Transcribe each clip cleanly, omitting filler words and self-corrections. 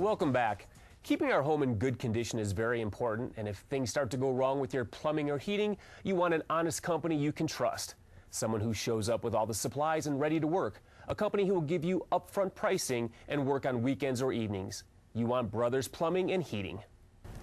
Welcome back. Keeping our home in good condition is very important, and if things start to go wrong with your plumbing or heating, you want an honest company you can trust. Someone who shows up with all the supplies and ready to work. A company who will give you upfront pricing and work on weekends or evenings. You want Brothers Plumbing and Heating.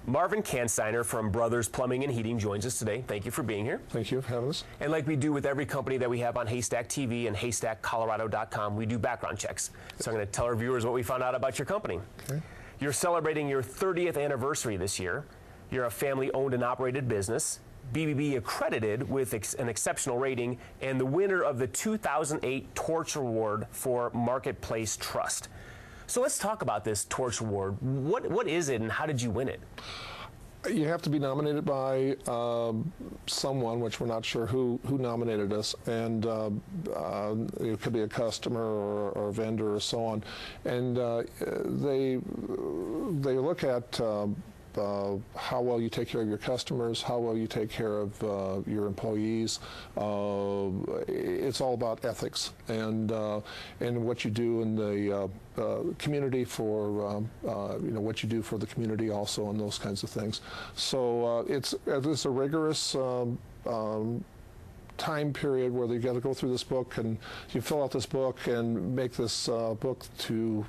Marvin Kansteiner from Brothers Plumbing and Heating joins us today. Thank you for being here. Thank you for having us. And like we do with every company that we have on Haystack TV and haystackcolorado.com, we do background checks. So I'm going to tell our viewers what we found out about your company. Okay. You're celebrating your 30th anniversary this year. You're a family-owned and operated business, BBB accredited with an exceptional rating, and the winner of the 2008 Torch Award for Marketplace Trust. So let's talk about this Torch Award. What is it and how did you win it? You have to be nominated by someone, which we're not sure who nominated us, and it could be a customer or a vendor or so on. And they look at how well you take care of your customers, how well you take care of your employees. It's all about ethics and what you do in the community for what you do for the community also, and those kinds of things. So it's a rigorous time period where you got to go through this book, and you fill out this book and make this book to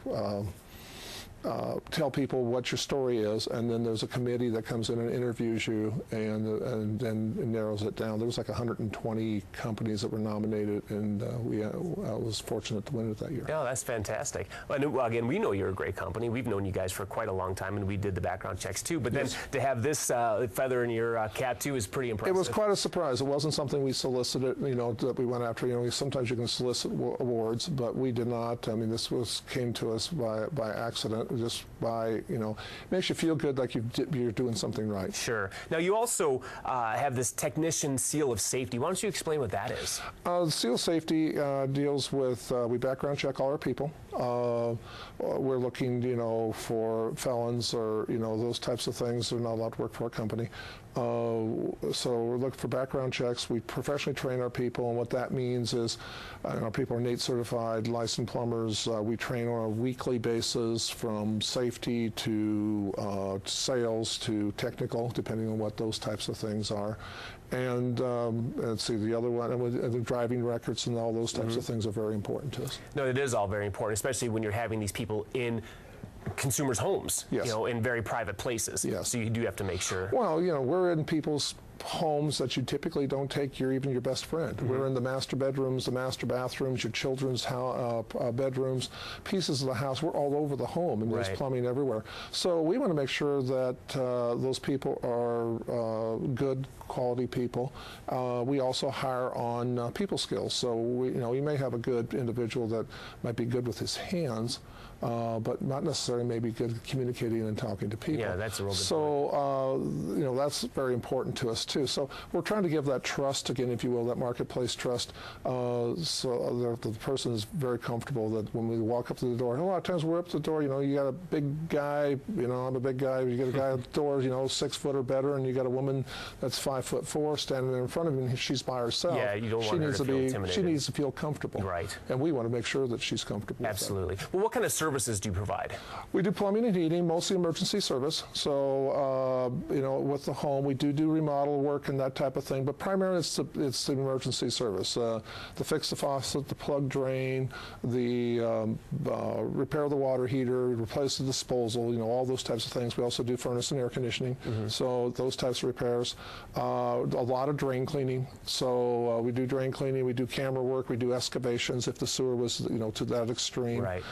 tell people what your story is, and then there's a committee that comes in and interviews you and then narrows it down. There was like 120 companies that were nominated, and I was fortunate to win it that year. Yeah, that's fantastic. Well, again, we know you're a great company. We've known you guys for quite a long time, and we did the background checks too. But then to have this feather in your cap too is pretty impressive. It was quite a surprise. It wasn't something we solicited, that we went after. Sometimes you can solicit awards, but we did not. I mean, this came to us by accident. Just by, makes you feel good like you're doing something right. Sure. Now, you also have this technician seal of safety. Why don't you explain what that is? The seal of safety deals with, we background check all our people. We're looking, for felons or, those types of things. They're not allowed to work for our company. So we're looking for background checks. We professionally train our people, and what that means is our people are NATE certified, licensed plumbers. We train on a weekly basis from safety to sales to technical, depending on what those types of things are. And let's see, the other one, and the driving records and all those types of things are very important to us. No, it is all very important, especially when you're having these people in consumers' homes, in very private places. Yes. So you do have to make sure. Well, we're in people's homes that you typically don't take even your best friend. We're in the master bedrooms, the master bathrooms, your children's bedrooms, pieces of the house. We're all over the home, and there's plumbing everywhere. So we want to make sure that those people are good quality people. We also hire on people skills. So we may have a good individual that might be good with his hands, but not necessarily maybe good at communicating and talking to people. Yeah, that's a real good point. That's very important to us too. So we're trying to give that trust, again, if you will, that marketplace trust, so the person is very comfortable that when we walk up to the door, and a lot of times we're up to the door, you got a big guy, I'm a big guy, you get a guy at the door, 6 foot or better, and you got a woman that's 5'4" standing there in front of him, and she's by herself. Yeah, you don't want her to feel intimidated. She needs to feel comfortable. Right. And we want to make sure that she's comfortable. Absolutely. Well, what kind of services do you provide? We do plumbing and heating, mostly emergency service. So, with the home, we do remodel work and that type of thing, but primarily it's the emergency service. The fix the faucet, the plug drain, the repair the water heater, replace the disposal, all those types of things. We also do furnace and air conditioning, so those types of repairs. A lot of drain cleaning. So we do drain cleaning, we do camera work, we do excavations if the sewer was, to that extreme. Right.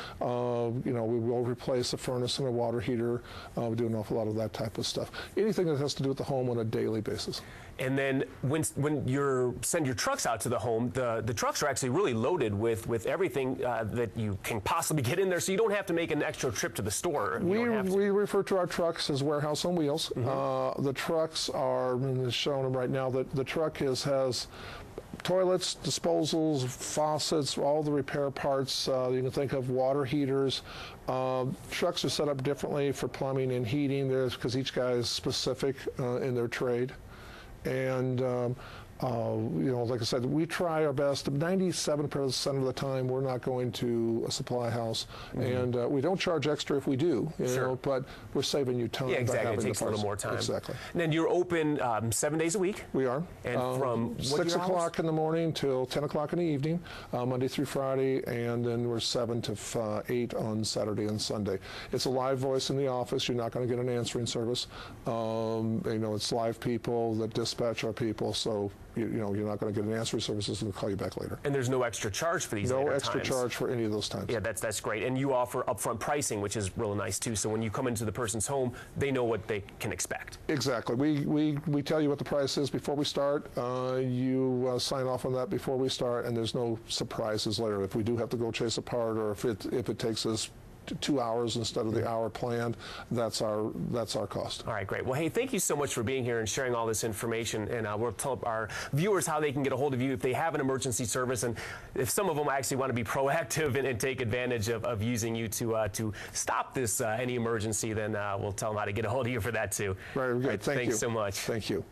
We will replace a furnace and a water heater. We do an awful lot of that type of stuff. Anything that has to do with the home on a daily basis. And then when you send your trucks out to the home, the trucks are actually really loaded with everything that you can possibly get in there, so you don't have to make an extra trip to the store. We refer to our trucks as warehouse on wheels. The trucks are, showing them right now, that the truck has toilets, disposals, faucets, all the repair parts. You can think of water heaters. Trucks are set up differently for plumbing and heating because each guy is specific in their trade. And Like I said, we try our best. 97% of the time, we're not going to a supply house, and we don't charge extra if we do. But we're saving you time. Yeah, exactly. By having it takes a little more time. Exactly. And then you're open 7 days a week. We are. And from 6 o'clock in the morning till 10 o'clock in the evening, Monday through Friday, and then we're 7 to 8 on Saturday and Sunday. It's a live voice in the office. You're not going to get an answering service. It's live people that dispatch our people, so you're not going to get an answering services and call you back later. And there's no extra charge for these No later extra times. charge for any of those times. Yeah, that's great. And you offer upfront pricing, which is really nice too. So when you come into the person's home, they know what they can expect. Exactly. We tell you what the price is before we start. You sign off on that before we start, and there's no surprises later. If we do have to go chase a part, or if it takes us 2 hours instead of the hour planned, that's our cost. All right, great. Well, hey, thank you so much for being here and sharing all this information. And we'll tell our viewers how they can get a hold of you if they have an emergency service, and if some of them actually want to be proactive and take advantage of using you to stop this any emergency, then we'll tell them how to get a hold of you for that too. Very good. Right, Thank you thanks so much. Thank you.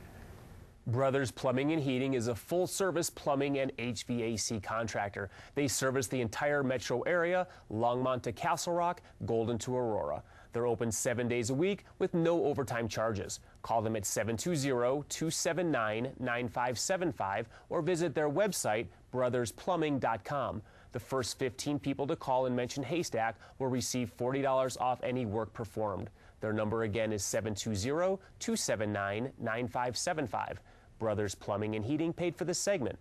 Brothers Plumbing and Heating is a full-service plumbing and HVAC contractor. They service the entire metro area, Longmont to Castle Rock, Golden to Aurora. They're open 7 days a week with no overtime charges. Call them at 720-279-9575 or visit their website, brothersplumbing.com. The first 15 people to call and mention Haystack will receive $40 off any work performed. Their number again is 720-279-9575. Brothers Plumbing and Heating paid for this segment.